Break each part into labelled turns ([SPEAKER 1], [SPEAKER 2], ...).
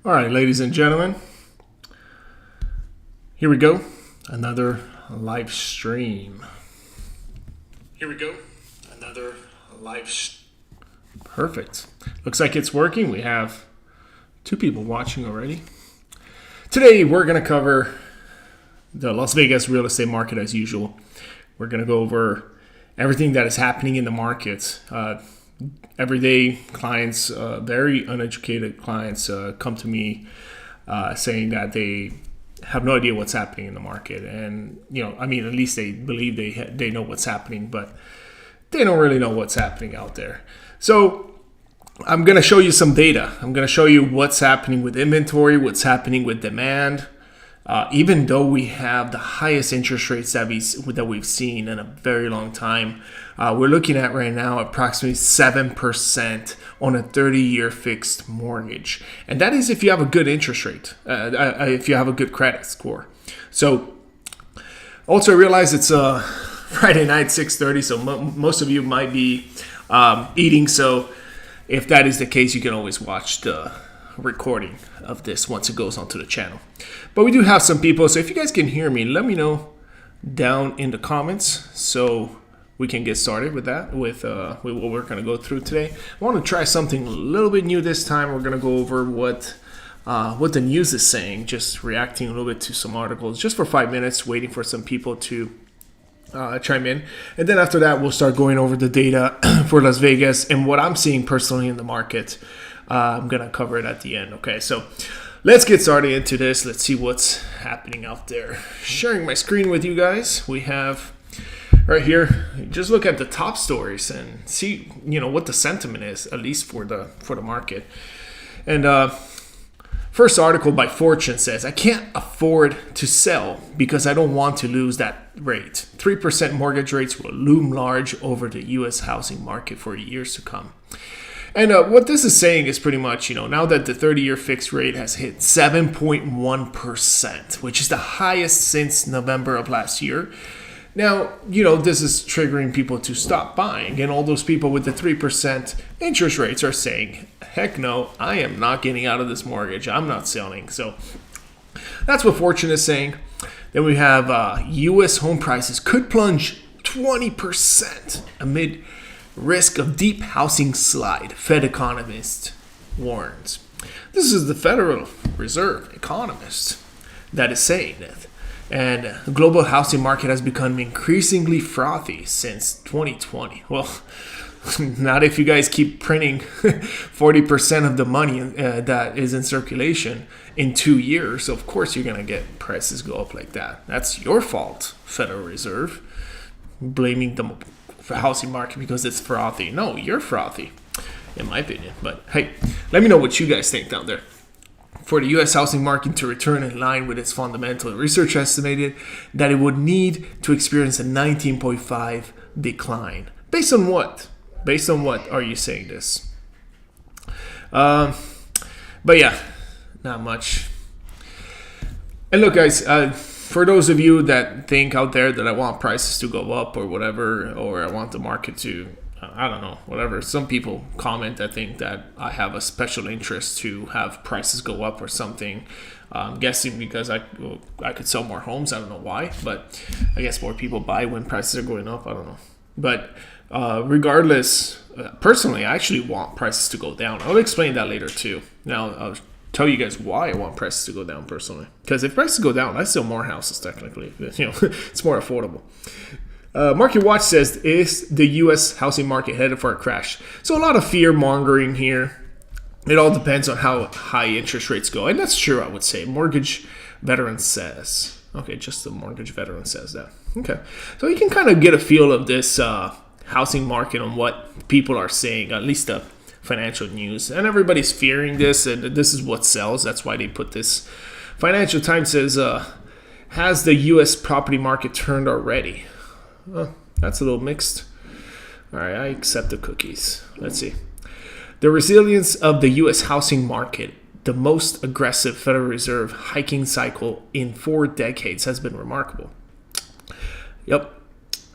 [SPEAKER 1] All right, ladies and gentlemen, here we go. Another live stream. Here we go. Another Perfect. Looks like it's working. We have 2 people watching already. Today, we're going to cover the Las Vegas real estate market as usual. We're going to go over everything that is happening in the market. Everyday clients, very uneducated clients, come to me saying that they have no idea what's happening in the market, and at least they believe they know what's happening, but they don't really know what's happening out there. So I'm going to show you some data. I'm going to show you what's happening with inventory, what's happening with demand. Even though we have the highest interest rates that we've seen in a very long time, we're looking at right now approximately 7% on a 30-year fixed mortgage. And that is if you have a good interest rate, if you have a good credit score. So also realize it's Friday night, 6:30, so most of you might be eating. So if that is the case, you can always watch the recording of this once it goes onto the channel. But we do have some people, so if you guys can hear me, let me know down in the comments so we can get started with that, with what we're going to go through today. I want to try something a little bit new this time. We're going to go over what the news is saying, just reacting a little bit to some articles just for 5 minutes, waiting for some people to chime in. And then after that, we'll start going over the data for Las Vegas and what I'm seeing personally in the market. I'm going to cover it at the end. Okay, so let's get started into this. Let's see what's happening out there. Sharing my screen with you guys. We have right here, just look at the top stories and see, what the sentiment is, at least for the market. And first article by Fortune says, I can't afford to sell because I don't want to lose that rate. 3% mortgage rates will loom large over the U.S. housing market for years to come. And what this is saying is pretty much, now that the 30-year fixed rate has hit 7.1%, which is the highest since November of last year. Now, this is triggering people to stop buying. And all those people with the 3% interest rates are saying, heck no, I am not getting out of this mortgage. I'm not selling. So that's what Fortune is saying. Then we have U.S. home prices could plunge 20% amid risk of deep housing slide, Fed economist warns. This is the Federal Reserve economist that is saying that. And the global housing market has become increasingly frothy since 2020. Well, not if you guys keep printing 40% of the money that is in circulation in 2 years. So of course you're going to get prices go up like that. That's your fault, Federal Reserve. Blaming the housing market because it's frothy. No, you're frothy, in my opinion. But hey, let me know what you guys think down there. For the U.S. housing market to return in line with its fundamental, research estimated that it would need to experience a 19.5 decline. Based on what? Based on what are you saying this? But yeah, not much. And look, guys, for those of you that think out there that I want prices to go up or whatever, or I want the market to, I don't know, whatever. Some people comment, I think, that I have a special interest to have prices go up or something. I'm guessing because I could sell more homes. I don't know why, but I guess more people buy when prices are going up. I don't know. But regardless, personally, I actually want prices to go down. I'll explain that later too. Now, I'll tell you guys why I want prices to go down personally. Because if prices go down, I sell more houses technically. It's more affordable. Market Watch says, is the U.S. housing market headed for a crash? So a lot of fear mongering here. It all depends on how high interest rates go. And that's true, I would say. Mortgage Veteran says. Okay, just the Mortgage Veteran says that. Okay. So you can kind of get a feel of this housing market on what people are saying, at least the financial news. And everybody's fearing this, and this is what sells. That's why they put this. Financial Times says, has the U.S. property market turned already? That's a little mixed. All right, I accept the cookies. Let's see. The resilience of the U.S. housing market, the most aggressive Federal Reserve hiking cycle in 4 decades, has been remarkable. Yep.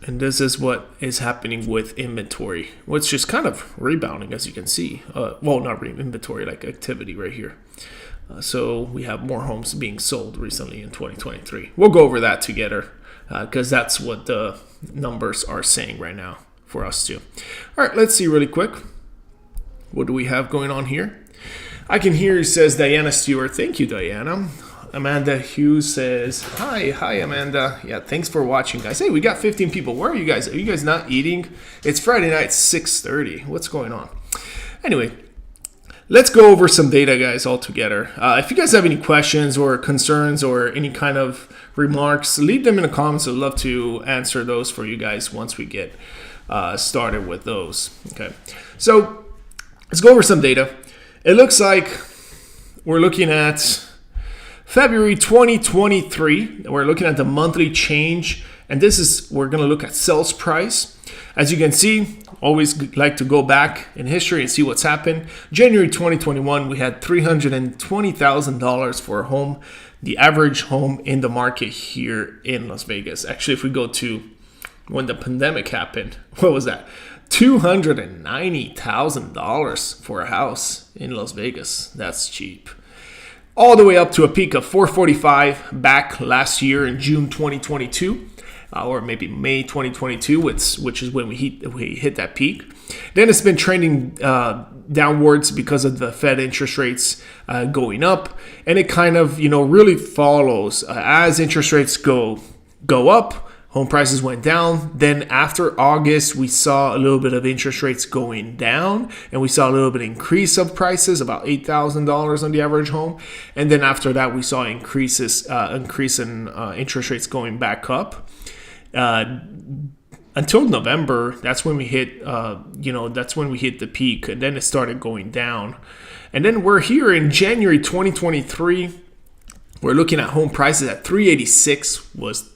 [SPEAKER 1] And this is what is happening with inventory, which is kind of rebounding, as you can see. Well, not inventory, like activity right here. So we have more homes being sold recently in 2023. We'll go over that together because that's what the numbers are saying right now for us too. All right, let's see really quick. What do we have going on here? I can hear, says Diana Stewart. Thank you, Diana. Amanda Hughes says, hi, Amanda. Yeah, thanks for watching, guys. Hey, we got 15 people. Where are you guys? Are you guys not eating? It's Friday night, 6:30. What's going on? Anyway, let's go over some data, guys, all together. If you guys have any questions or concerns or any kind of remarks, leave them in the comments. I'd love to answer those for you guys once we get started with those. Okay, so let's go over some data. It looks like we're looking at February 2023. We're looking at the monthly change, and we're going to look at sales price. As you can see, always like to go back in history and see what's happened. January 2021, we had $320,000 for a home, the average home in the market here in Las Vegas. Actually, if we go to when the pandemic happened, what was that? $290,000 for a house in Las Vegas. That's cheap. All the way up to a peak of $445,000 back last year in June 2022, or maybe May 2022, which is when we hit that peak. Then it's been trending downwards because of the Fed interest rates going up, and it kind of really follows as interest rates go up. Home prices went down. Then after August, we saw a little bit of interest rates going down, and we saw a little bit of increase of prices, about $8,000 on the average home. And then after that, we saw increase in interest rates going back up. Until November, that's when we hit the peak, and then it started going down. And then we're here in January 2023. We're looking at home prices at $386 was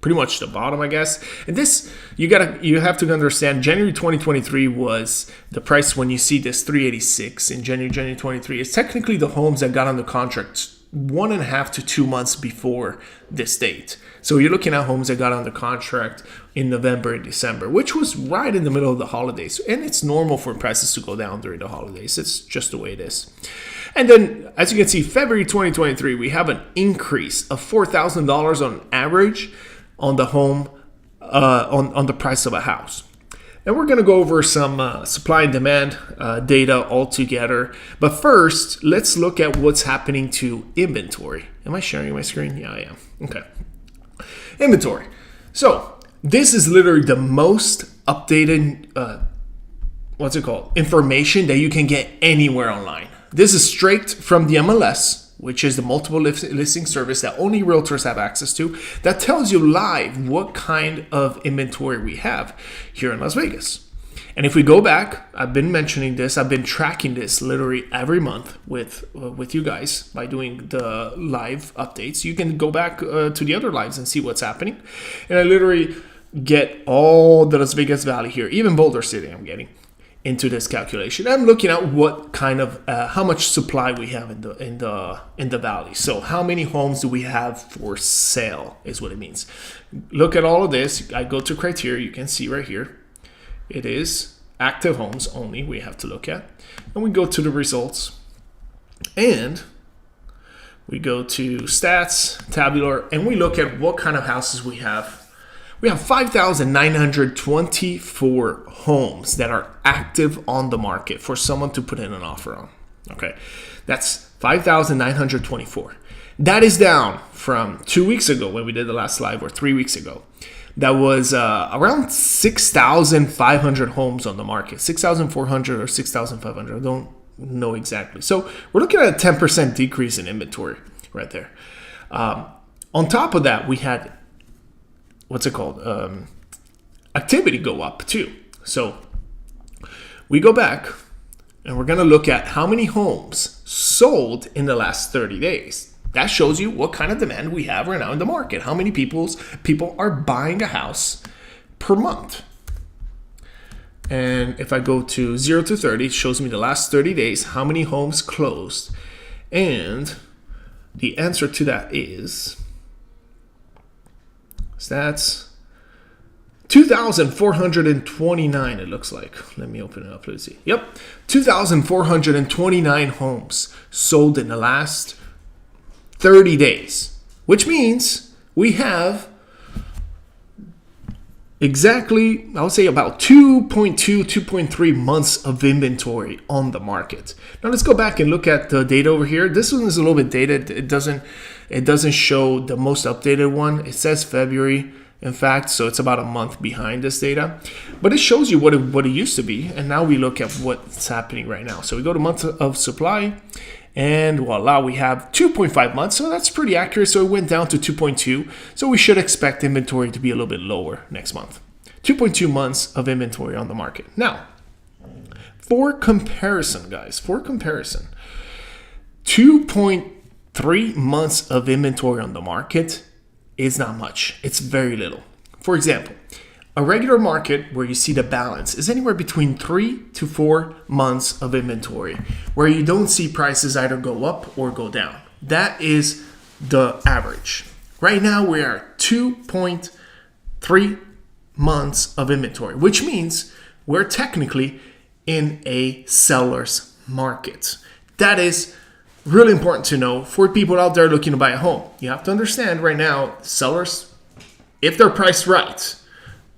[SPEAKER 1] pretty much the bottom, I guess. And this, you have to understand, January 2023 was the price when you see this $386 in January 2023. It's technically the homes that got on the contract 1.5 to 2 months before this date. So you're looking at homes that got on the contract in November and December, which was right in the middle of the holidays. And it's normal for prices to go down during the holidays. It's just the way it is. And then, as you can see, February 2023, we have an increase of $4,000 on average on the home, on the price of a house. And we're going to go over some supply and demand data all together. But first, let's look at what's happening to inventory. Am I sharing my screen? Yeah, I am. Okay. Inventory. So this is literally the most updated, information that you can get anywhere online. This is straight from the MLS, which is the multiple listing service that only realtors have access to, that tells you live what kind of inventory we have here in Las Vegas. And if we go back, I've been mentioning this, I've been tracking this literally every month with you guys by doing the live updates. You can go back to the other lives and see what's happening. And I literally get all the Las Vegas Valley here, even Boulder City I'm getting into this calculation. I'm looking at what kind of how much supply we have in the valley. So how many homes do we have for sale is what it means. Look at all of this. I go to criteria. You can see right here. It is active homes only we have to look at. And we go to the results. And we go to stats, tabular, and we look at what kind of houses we have. We have 5,924 homes that are active on the market for someone to put in an offer on. Okay, that's 5,924. That is down from 2 weeks ago when we did the last live, or 3 weeks ago. That was around 6,500 homes on the market, 6,400 or 6,500. I don't know exactly. So we're looking at a 10% decrease in inventory right there. On top of that, we had activity go up too. So we go back and we're going to look at how many homes sold in the last 30 days. That shows you what kind of demand we have right now in the market. How many people are buying a house per month. And if I go to 0 to 30, it shows me the last 30 days, how many homes closed. And the answer to that is stats 2,429, it looks like. Let me open it up. Let's see. Yep. 2,429 homes sold in the last 30 days, which means we have exactly, I would say about 2.3 months of inventory on the market. Now let's go back and look at the data over here. This one is a little bit dated. It doesn't show the most updated one. It says February, in fact, so it's about a month behind this data. But it shows you what it used to be, and now we look at what's happening right now. So we go to months of supply, and voila, we have 2.5 months, so that's pretty accurate. So it went down to 2.2, so we should expect inventory to be a little bit lower next month. 2.2 months of inventory on the market. Now, for comparison, guys, 2.3 months of inventory on the market is not much. It's very little. For example, a regular market where you see the balance is anywhere between 3 to 4 months of inventory, where you don't see prices either go up or go down. That is the average. Right now we are 2.3 months of inventory, which means we're technically in a seller's market. That is really important to know for people out there looking to buy a home. You have to understand right now, sellers, if they're priced right,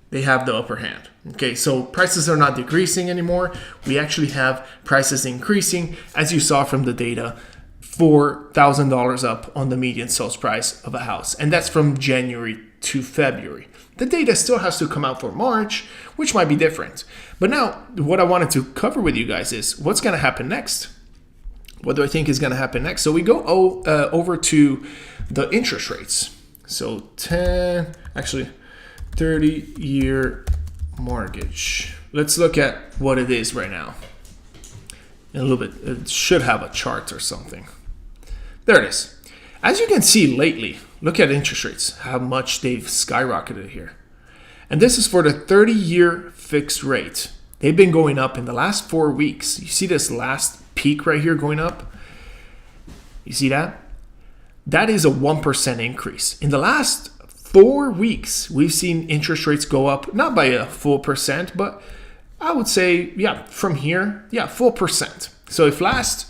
[SPEAKER 1] they have the upper hand. Okay, so prices are not decreasing anymore. We actually have prices increasing, as you saw from the data, $4,000 up on the median sales price of a house. And that's from January to February. The data still has to come out for March, which might be different. But now, what I wanted to cover with you guys is what's going to happen next. What do I think is going to happen next? So we go over to the interest rates. So 30-year mortgage. Let's look at what it is right now. In a little bit, it should have a chart or something. There it is. As you can see lately, look at interest rates, how much they've skyrocketed here. And this is for the 30-year fixed rate. They've been going up in the last 4 weeks. You see this last peak right here going up? You see that? That is a 1% increase. In the last 4 weeks, we've seen interest rates go up, not by a full percent, but I would say, from here, full percent. So if last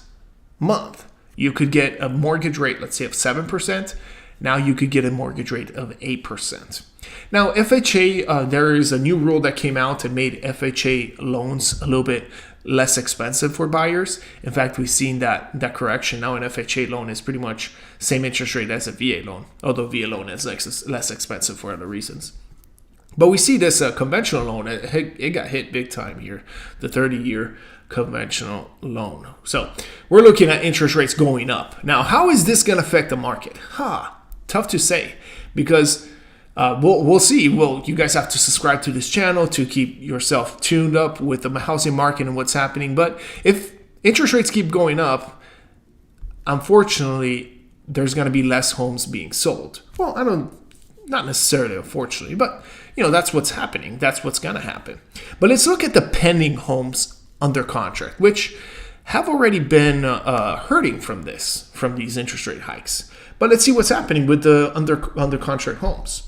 [SPEAKER 1] month you could get a mortgage rate, let's say of 7%, now you could get a mortgage rate of 8%. Now, FHA, there is a new rule that came out and made FHA loans a little bit less expensive for buyers. In fact, we've seen that correction. Now an FHA loan is pretty much same interest rate as a VA loan, although VA loan is less expensive for other reasons. But we see this conventional loan, it got hit big time here, the 30-year conventional loan. So we're looking at interest rates going up. Now, how is this going to affect the market? Tough to say, because we'll see. Well, you guys have to subscribe to this channel to keep yourself tuned up with the housing market and what's happening. But if interest rates keep going up, unfortunately, there's going to be less homes being sold. Well, not necessarily unfortunately, but that's what's happening. That's what's going to happen. But let's look at the pending homes under contract, which have already been hurting from these interest rate hikes. But let's see what's happening with the under contract homes.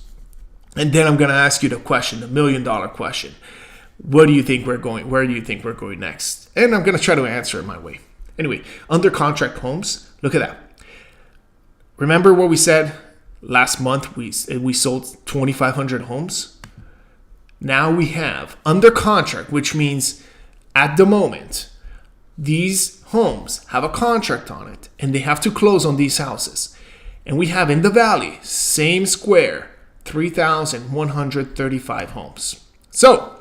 [SPEAKER 1] And then I'm going to ask you the question, the $1 million question. What do you think we're going? Where do you think we're going next? And I'm going to try to answer it my way. Anyway, under contract homes, look at that. Remember what we said last month? We sold 2,500 homes. Now we have under contract, which means at the moment, these homes have a contract on it and they have to close on these houses. And we have in the valley, same square, 3,135 homes. So,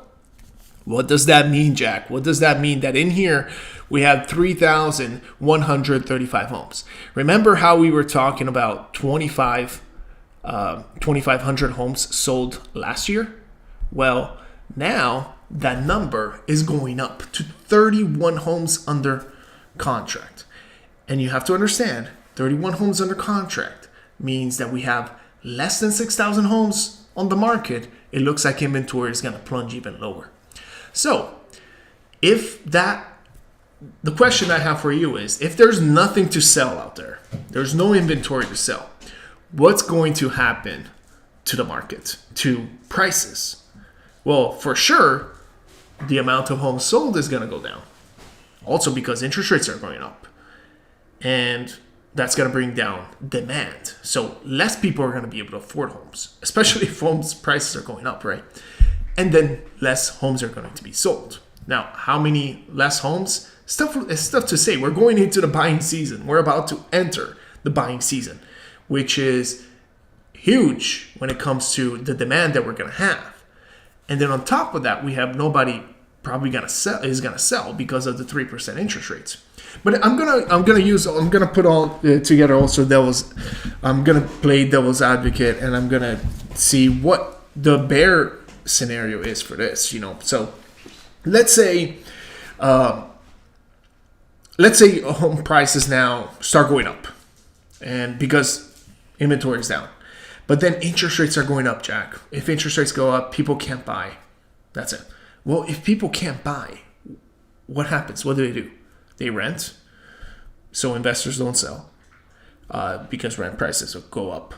[SPEAKER 1] what does that mean, Jack? What does that mean that in here we have 3,135 homes? Remember how we were talking about 2,500 homes sold last year? Well, now that number is going up to 31 homes under contract. And you have to understand, 31 homes under contract means that we have less than 6,000 homes on the market. It looks like inventory is going to plunge even lower. So, the question I have for you is, if there's nothing to sell out there, there's no inventory to sell, what's going to happen to the market, to prices? Well, for sure, the amount of homes sold is going to go down. Also because interest rates are going up. And that's going to bring down demand. So less people are going to be able to afford homes, especially if homes prices are going up, right? And then less homes are going to be sold. Now, how many less homes? It's tough to say. We're going into the buying season. We're about to enter the buying season, which is huge when it comes to the demand that we're going to have. And then on top of that, we have nobody probably going to sell because of the 3% interest rates. But I'm gonna put all together also I'm gonna play devil's advocate, and I'm gonna see what the bear scenario is for this. So let's say home prices now start going up, and because inventory is down, but then interest rates are going up, Jack. If interest rates go up, people can't buy. That's it. Well, if people can't buy, what happens? What do? They rent, so investors don't sell because rent prices will go up.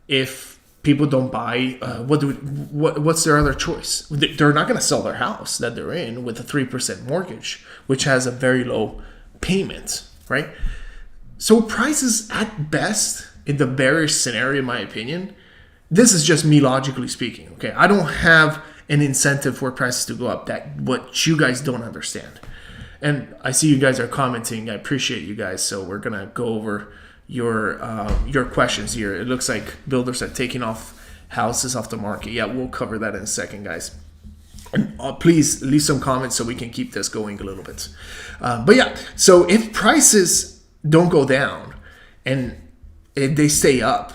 [SPEAKER 1] If people don't buy, what's their other choice? They're not going to sell their house that they're in with a 3% mortgage, which has a very low payment, right? So prices at best, in the bearish scenario, in my opinion, this is just me logically speaking, okay? I don't have an incentive for prices to go up, that what you guys don't understand. And I see you guys are commenting. I appreciate you guys. So we're going to go over your questions here. It looks like builders are taking off houses off the market. Yeah, we'll cover that in a second, guys. Please leave some comments so we can keep this going a little bit. But yeah, so if prices don't go down and they stay up,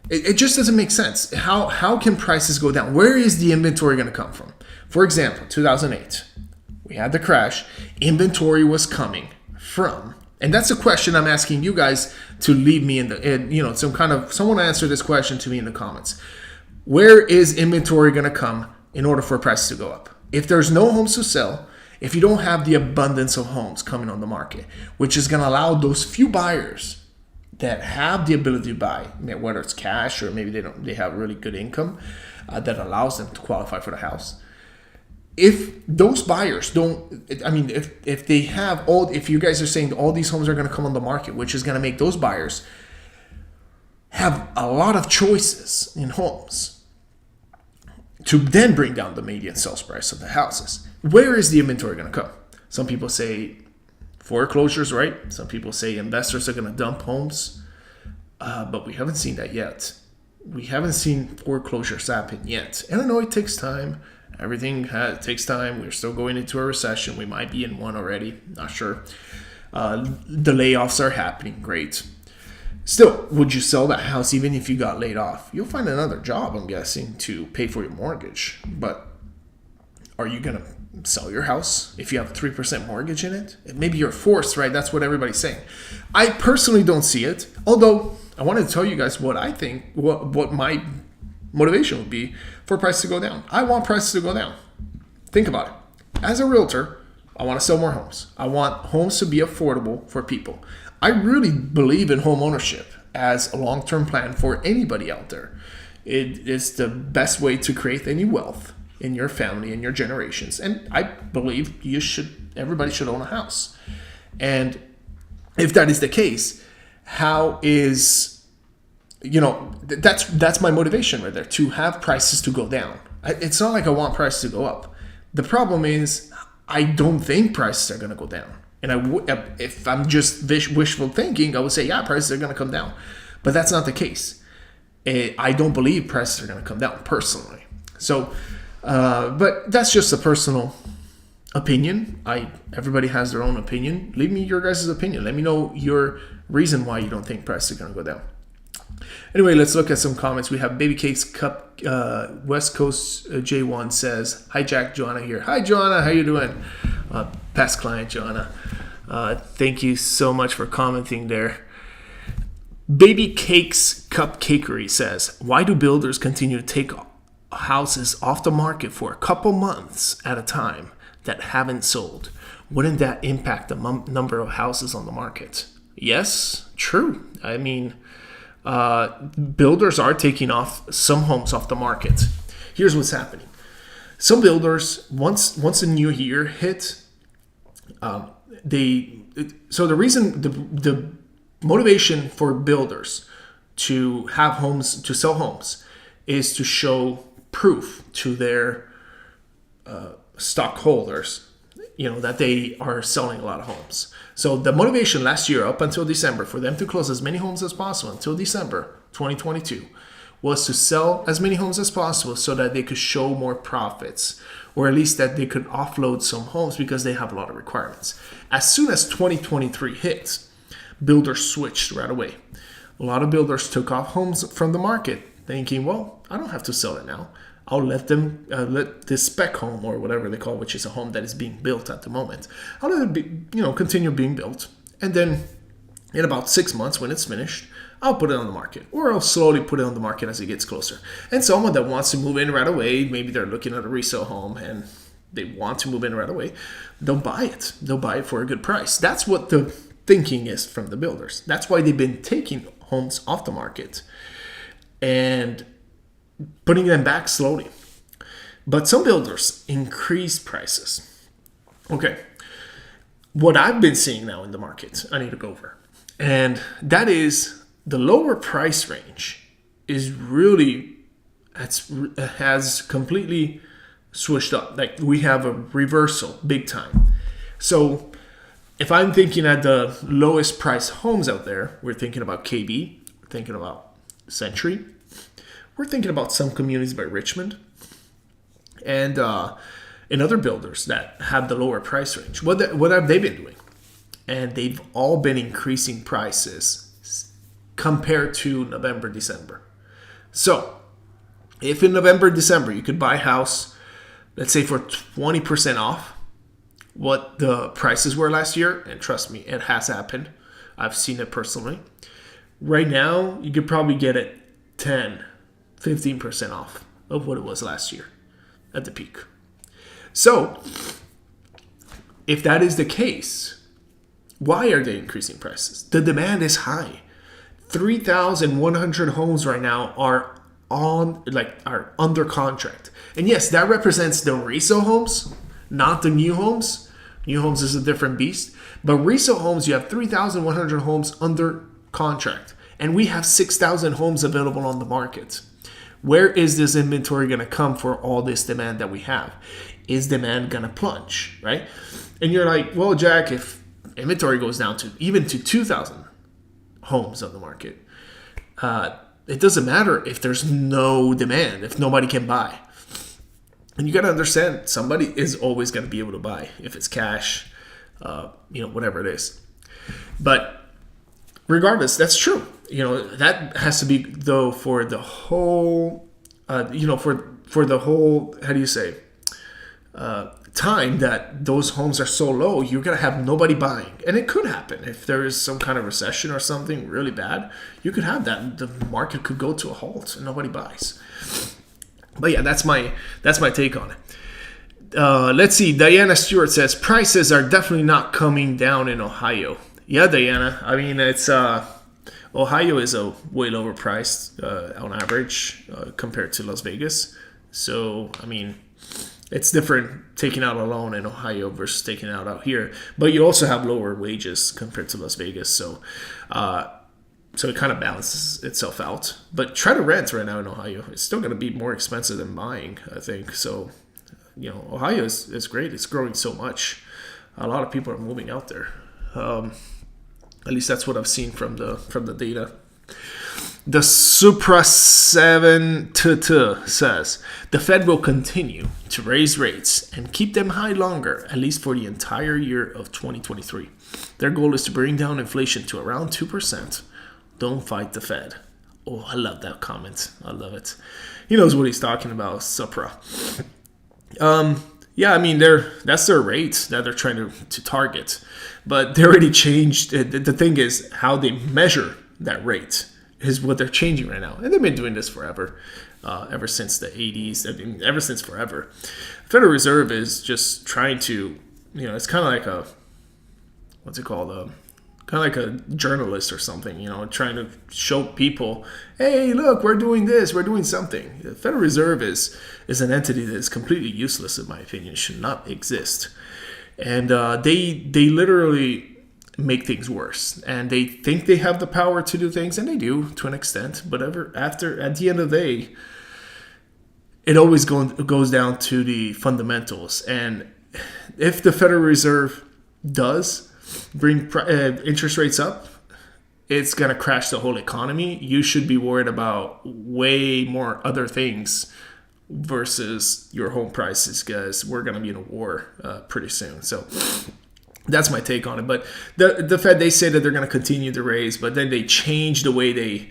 [SPEAKER 1] it just doesn't make sense. How can prices go down? Where is the inventory going to come from? For example, 2008. We had the crash. Inventory was coming from, and that's a question I'm asking you guys to leave me someone answer this question to me in the comments. Where is inventory going to come in order for prices to go up? If there's no homes to sell, if you don't have the abundance of homes coming on the market, which is going to allow those few buyers that have the ability to buy, whether it's cash or maybe they have really good income that allows them to qualify for the house. If those buyers if you guys are saying all these homes are going to come on the market, which is going to make those buyers have a lot of choices in homes to then bring down the median sales price of the houses, where is the inventory going to come? Some people say foreclosures, right? Some people say investors are going to dump homes, but we haven't seen that yet. We haven't seen foreclosures happen yet. And I know it takes time. Everything takes time. We're still going into a recession. We might be in one already. Not sure. The layoffs are happening. Great. Still, would you sell that house even if you got laid off? You'll find another job, I'm guessing, to pay for your mortgage. But are you going to sell your house if you have a 3% mortgage in it? Maybe you're forced, right? That's what everybody's saying. I personally don't see it. Although, I wanted to tell you guys what I think, what my motivation would be for prices to go down. I want prices to go down. Think about it. As a realtor, I want to sell more homes. I want homes to be affordable for people. I really believe in home ownership as a long-term plan for anybody out there. It is the best way to create any wealth in your family and your generations. And I believe everybody should own a house. And if that is the case, that's my motivation right there, to have prices to go down. It's not like I want prices to go up. The problem is I don't think prices are going to go down. And if I'm just wishful thinking, I would say, yeah, prices are going to come down. But that's not the case. I don't believe prices are going to come down personally. So, but that's just a personal opinion. Everybody has their own opinion. Leave me your guys' opinion. Let me know your reason why you don't think prices are going to go down. Anyway, let's look at some comments. We have Baby Cakes Cup, West Coast J1 says, hi Jack, Joanna here. Hi Joanna, how you doing? Past client Joanna. Thank you so much for commenting there. Baby Cakes Cupcakery says, why do builders continue to take houses off the market for a couple months at a time that haven't sold? Wouldn't that impact the number of houses on the market? Yes, true. I mean, builders are taking off some homes off the market. Here's what's happening. Some builders, once a new year hit, the reason the motivation for builders to have homes, to sell homes, is to show proof to their stockholders, that they are selling a lot of homes. So the motivation last year up until December for them to close as many homes as possible until December 2022 was to sell as many homes as possible so that they could show more profits, or at least that they could offload some homes because they have a lot of requirements. As soon as 2023 hits, builders switched right away. A lot of builders took off homes from the market thinking, well, I don't have to sell it now. I'll let them let this spec home, or whatever they call, which is a home that is being built at the moment. I'll let it be, continue being built, and then in about 6 months when it's finished, I'll put it on the market, or I'll slowly put it on the market as it gets closer. And someone that wants to move in right away, maybe they're looking at a resale home and they want to move in right away, they'll buy it. They'll buy it for a good price. That's what the thinking is from the builders. That's why they've been taking homes off the market and putting them back slowly. But some builders increase prices. Okay, what I've been seeing now in the market, I need to go over, and that is the lower price range is really has completely switched up. Like, we have a reversal big time. So if I'm thinking at the lowest price homes out there, we're thinking about KB, we're thinking about Century, we're thinking about some communities by Richmond, and other builders that have the lower price range. What have they been doing? And they've all been increasing prices compared to November, December. So if in November, December, you could buy a house, let's say for 20% off what the prices were last year, and trust me, it has happened. I've seen it personally. Right now, you could probably get it 10, 15% off of what it was last year at the peak. So if that is the case, why are they increasing prices? The demand is high. 3,100 homes right now are under contract. And yes, that represents the resale homes, not the new homes. New homes is a different beast. But resale homes, you have 3,100 homes under contract. And we have 6,000 homes available on the market. Where is this inventory going to come for all this demand that we have? Is demand going to plunge, right? And you're like, well, Jack, if inventory goes down to even to 2,000 homes on the market, it doesn't matter if there's no demand, if nobody can buy. And you got to understand, somebody is always going to be able to buy if it's cash, whatever it is. But regardless, that's true. That has to be, though, for the whole, for the whole, how do you say, time that those homes are so low, you're going to have nobody buying. And it could happen. If there is some kind of recession or something really bad, you could have that. The market could go to a halt and nobody buys. But yeah, that's my take on it. Let's see. Diana Stewart says, prices are definitely not coming down in Ohio. Yeah, Diana. I mean, it's Ohio is a way lower priced on average compared to Las Vegas. So, I mean, it's different taking out a loan in Ohio versus taking it out here. But you also have lower wages compared to Las Vegas. So it kind of balances itself out. But try to rent right now in Ohio. It's still going to be more expensive than buying, I think. So, Ohio is great. It's growing so much. A lot of people are moving out there. At least that's what I've seen from the data. The Supra 7 says, the Fed will continue to raise rates and keep them high longer, at least for the entire year of 2023. Their goal is to bring down inflation to around 2%. Don't fight the Fed. Oh, I love that comment. I love it. He knows what he's talking about, Supra. Yeah, I mean, that's their rate that they're trying to target. But they already changed. The thing is, how they measure that rate is what they're changing right now. And they've been doing this forever, ever since the 80s. I mean, ever since forever. The Federal Reserve is just trying to, it's kind of like a, what's it called? Kind of like a journalist or something, trying to show people, hey, look, we're doing this, we're doing something. The Federal Reserve is an entity that is completely useless, in my opinion. It should not exist. And they literally make things worse. And they think they have the power to do things, and they do to an extent. But at the end of the day, it always goes down to the fundamentals. And if the Federal Reserve does bring interest rates up, it's going to crash the whole economy. You should be worried about way more other things versus your home prices, because we're going to be in a war pretty soon. So that's my take on it. But the Fed, they say that they're going to continue to raise, but then they change the way they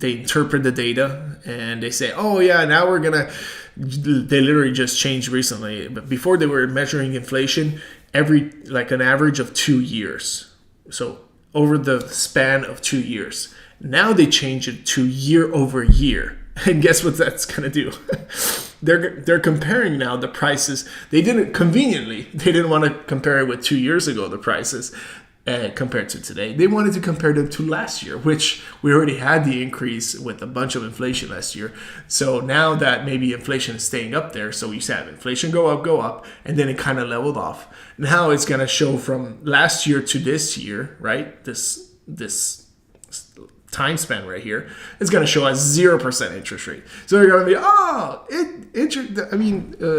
[SPEAKER 1] interpret the data, and they say, oh yeah, now we're going to, they literally just changed recently. But before, they were measuring inflation an average of 2 years. So over the span of 2 years. Now they change it to year over year. And guess what that's going to do? They're comparing now the prices. They didn't want to compare it with 2 years ago, the prices compared to today. They wanted to compare them to last year, which we already had the increase with a bunch of inflation last year. So now that maybe inflation is staying up there, so you have inflation go up, and then it kind of leveled off. Now it's going to show from last year to this year, right? This time span right here is going to show as 0% interest rate. So you're going to be,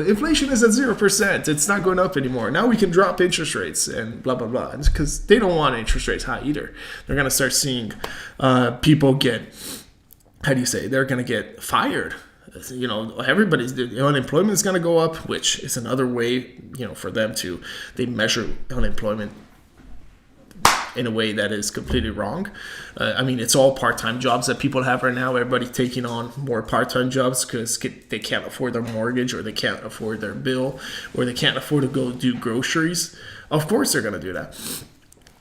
[SPEAKER 1] inflation is at 0%. It's not going up anymore. Now we can drop interest rates and blah, blah, blah. Because they don't want interest rates high either. They're going to start seeing people get, they're going to get fired. The unemployment is going to go up, which is another way, for them they measure unemployment in a way that is completely wrong. It's all part-time jobs that people have right now. Everybody's taking on more part-time jobs because they can't afford their mortgage, or they can't afford their bill, or they can't afford to go do groceries. Of course they're going to do that.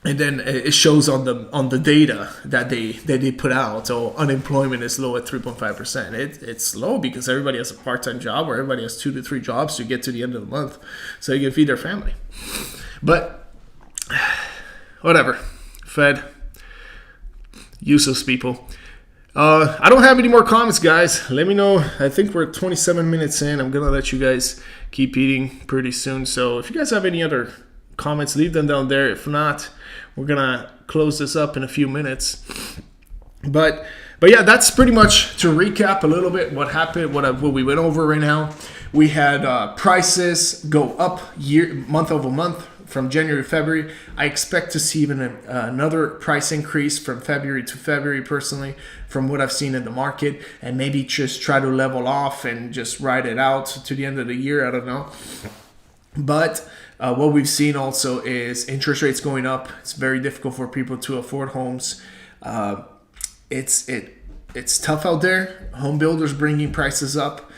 [SPEAKER 1] And then it shows on the data that they put out. So unemployment is low at 3.5%. It's low because everybody has a part-time job, or everybody has 2 to 3 jobs to get to the end of the month so they can feed their family. But whatever. Fed. Useless people. I don't have any more comments, guys. Let me know. I think we're 27 minutes in. I'm going to let you guys keep eating pretty soon. So if you guys have any other comments, leave them down there. If not, we're going to close this up in a few minutes. But yeah, that's pretty much to recap a little bit what happened, what we went over right now. We had prices go up month over month from January to February. I expect to see even another price increase from February to February, personally, from what I've seen in the market, and maybe just try to level off and just ride it out to the end of the year. I don't know. But what we've seen also is interest rates going up. It's very difficult for people to afford homes. It's tough out there. Home builders bringing prices up.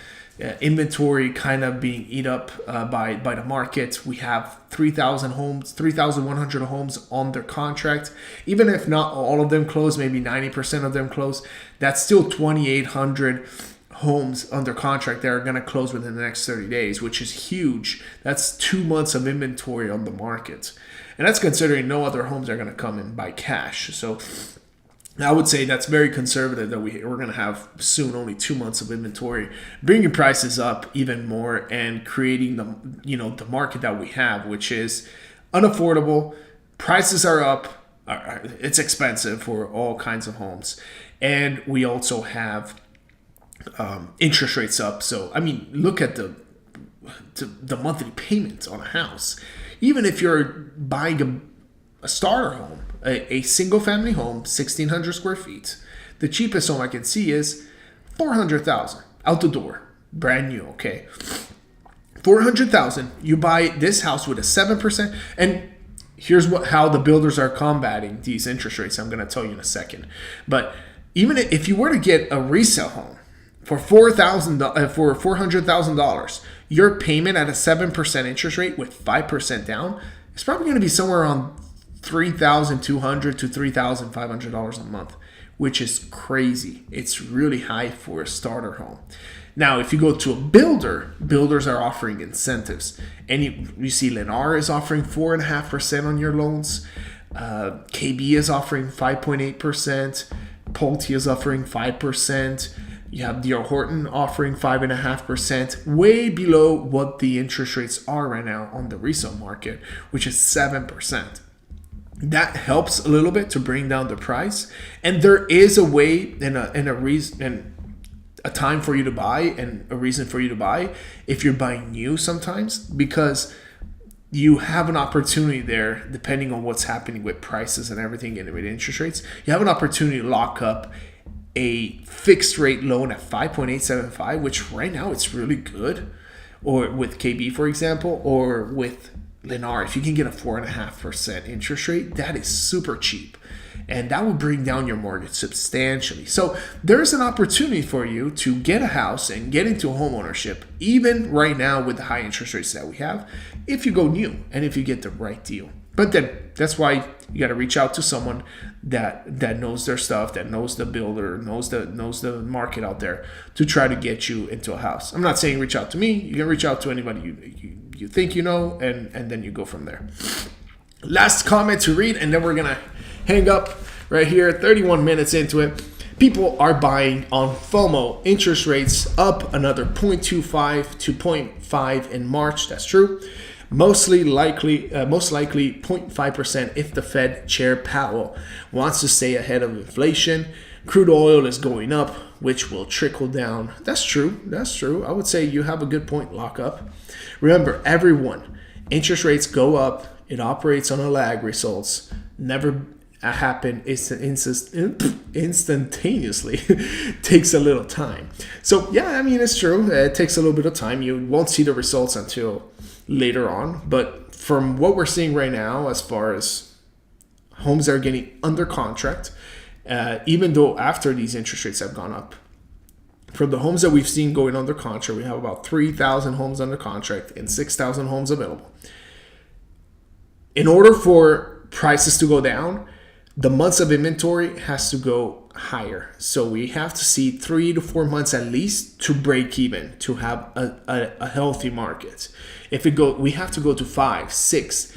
[SPEAKER 1] Inventory kind of being eat up by the market. We have 3,100 homes on their contract. Even if not all of them close, maybe 90% of them close, that's still 2,800 homes under contract that are going to close within the next 30 days, which is huge. That's 2 months of inventory on the market. And that's considering no other homes are going to come in by cash. So I would say that's very conservative, that we're going to have soon only 2 months of inventory, bringing prices up even more and creating the market that we have, which is unaffordable. Prices are up. It's expensive for all kinds of homes. And we also have interest rates up. So, look at the monthly payments on a house. Even if you're buying a starter home, a single family home, 1,600 square feet, the cheapest home I can see is $400,000 out the door, brand new. Okay, $400,000. You buy this house with a 7%, and here's how the builders are combating these interest rates. I'm going to tell you in a second. But even if you were to get a resale home for $400,000, your payment at a 7% interest rate with 5% down is probably going to be somewhere around $3,200 to $3,500 a month, which is crazy. It's really high for a starter home. Now, if you go to a builder, builders are offering incentives. And you see Lennar is offering 4.5% on your loans. KB is offering 5.8%. Pulte is offering 5%. You have D.R. Horton offering 5.5%, way below what the interest rates are right now on the resale market, which is 7%. That helps a little bit to bring down the price. And there is a way and a reason and a time for you to buy and a reason for you to buy if you're buying new sometimes, because you have an opportunity there, depending on what's happening with prices and everything and with interest rates. You have an opportunity to lock up a fixed rate loan at 5.875, which right now it's really good, or with KB, for example, or with Lennar. If you can get a 4.5% interest rate, that is super cheap. And that will bring down your mortgage substantially. So there's an opportunity for you to get a house and get into home ownership, even right now with the high interest rates that we have, if you go new and if you get the right deal. But then that's why you got to reach out to someone that knows their stuff, that knows the builder, knows the market out there to try to get you into a house. I'm not saying reach out to me. You can reach out to anybody you think you know, and then you go from there. Last comment to read, and then we're going to hang up right here, 31 minutes into it. People are buying on FOMO. Interest rates up another 0.25 to 0.5 in March. That's true. Most likely 0.5% if the Fed Chair Powell wants to stay ahead of inflation. Crude oil is going up, which will trickle down. That's true. I would say you have a good point, lock up. Remember, everyone, interest rates go up. It operates on a lag. Results never happen instantaneously. Takes a little time. So yeah, I mean, it's true. It takes a little bit of time. You won't see the results until later on. But from what we're seeing right now, as far as homes that are getting under contract, even though after these interest rates have gone up, from the homes that we've seen going under contract, we have about 3,000 homes under contract and 6,000 homes available. In order for prices to go down, the months of inventory has to go higher. So we have to see 3 to 4 months at least to break even, to have a healthy market. We have to go to 5, 6,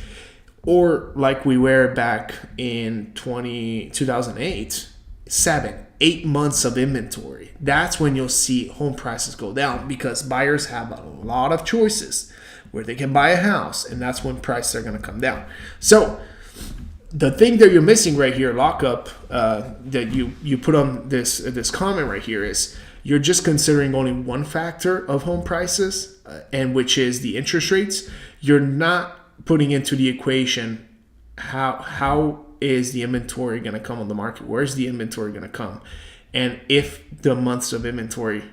[SPEAKER 1] or like we were back in 2008, 7, 8 months of inventory. That's when you'll see home prices go down, because buyers have a lot of choices where they can buy a house, and that's when prices are going to come down. So the thing that you're missing right here, lockup, that you put on this comment right here, is you're just considering only one factor of home prices, and which is the interest rates. You're not putting into the equation how is the inventory going to come on the market? Where's the inventory going to come? And if the months of inventory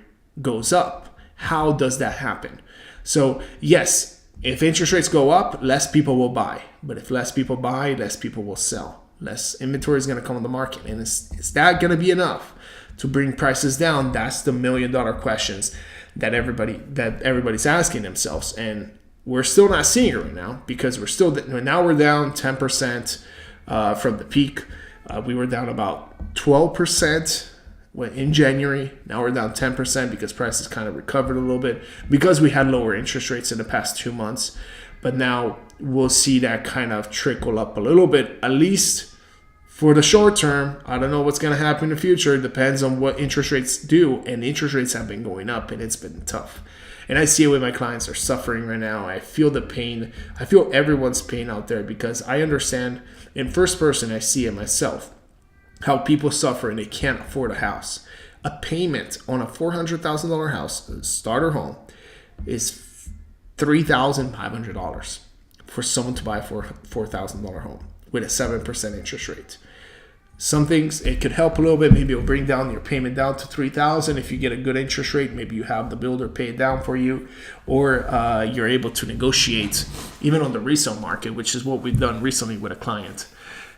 [SPEAKER 1] goes up, how does that happen? So yes, if interest rates go up, less people will buy. But if less people buy, less people will sell. Less inventory is going to come on the market. And is that going to be enough to bring prices down? That's the $1 million questions that everybody's asking themselves. And we're still not seeing it right now, because we're down 10% from the peak. We were down about 12% in January. Now we're down 10% because prices kind of recovered a little bit because we had lower interest rates in the past 2 months. But now we'll see that kind of trickle up a little bit, at least for the short term. I don't know what's going to happen in the future. It depends on what interest rates do. And interest rates have been going up, and it's been tough. And I see it with my clients are suffering right now. I feel the pain. I feel everyone's pain out there, because I understand in first person. I see it myself, how people suffer and they can't afford a house. A payment on a $400,000 house, a starter home, is $3,500 for someone to buy a $4,000 home with a 7% interest rate. Some things, it could help a little bit. Maybe it'll bring down your payment down to $3,000 if you get a good interest rate. Maybe you have the builder pay it down for you, or you're able to negotiate even on the resale market, which is what we've done recently with a client.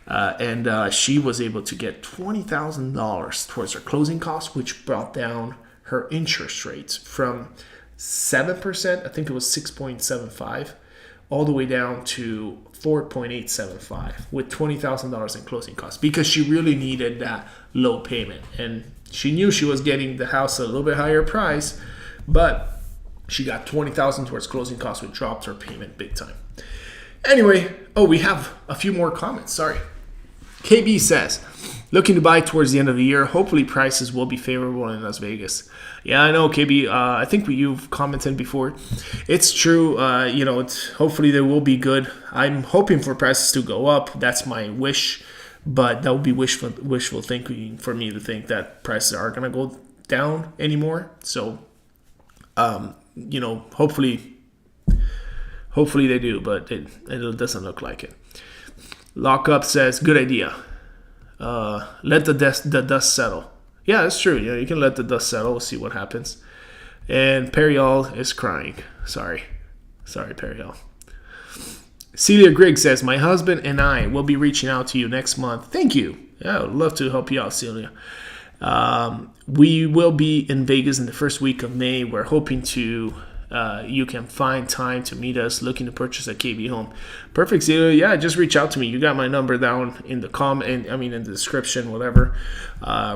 [SPEAKER 1] And she was able to get $20,000 towards her closing costs, which brought down her interest rate from 7%, I think it was 6.75, all the way down to 4.875 with $20,000 in closing costs, because she really needed that low payment. And she knew she was getting the house at a little bit higher price, but she got $20,000 towards closing costs, which dropped her payment big time. Anyway, we have a few more comments. Sorry. KB says, looking to buy towards the end of the year. Hopefully prices will be favorable in Las Vegas. Yeah, I know, KB. I think you've commented before. It's true. Hopefully they will be good. I'm hoping for prices to go up. That's my wish. But that would be wishful thinking for me to think that prices are going to go down anymore. So, hopefully they do, but it doesn't look like it. Lockup says, good idea. Let the dust settle. Yeah, that's true. Yeah, you can let the dust settle. We'll see what happens. And Periol is crying. Sorry, Periol. Celia Griggs says, my husband and I will be reaching out to you next month. Thank you. Yeah, I would love to help you out, Celia. We will be in Vegas in the first week of May. We're hoping to you can find time to meet us, looking to purchase a KB home. Perfect, Celia. Yeah, just reach out to me. You got my number down in the in the description, whatever.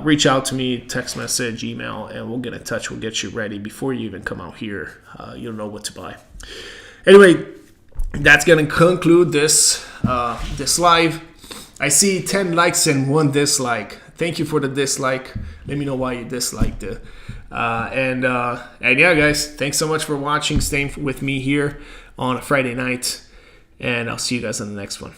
[SPEAKER 1] Reach out to me, text message, email, and we'll get in touch. We'll get you ready before you even come out here. You'll know what to buy. Anyway, that's going to conclude this live. I see 10 likes and 1 dislike. Thank you for the dislike. Let me know why you disliked it. And yeah, guys, thanks so much for watching, staying with me here on a Friday night. And I'll see you guys on the next one.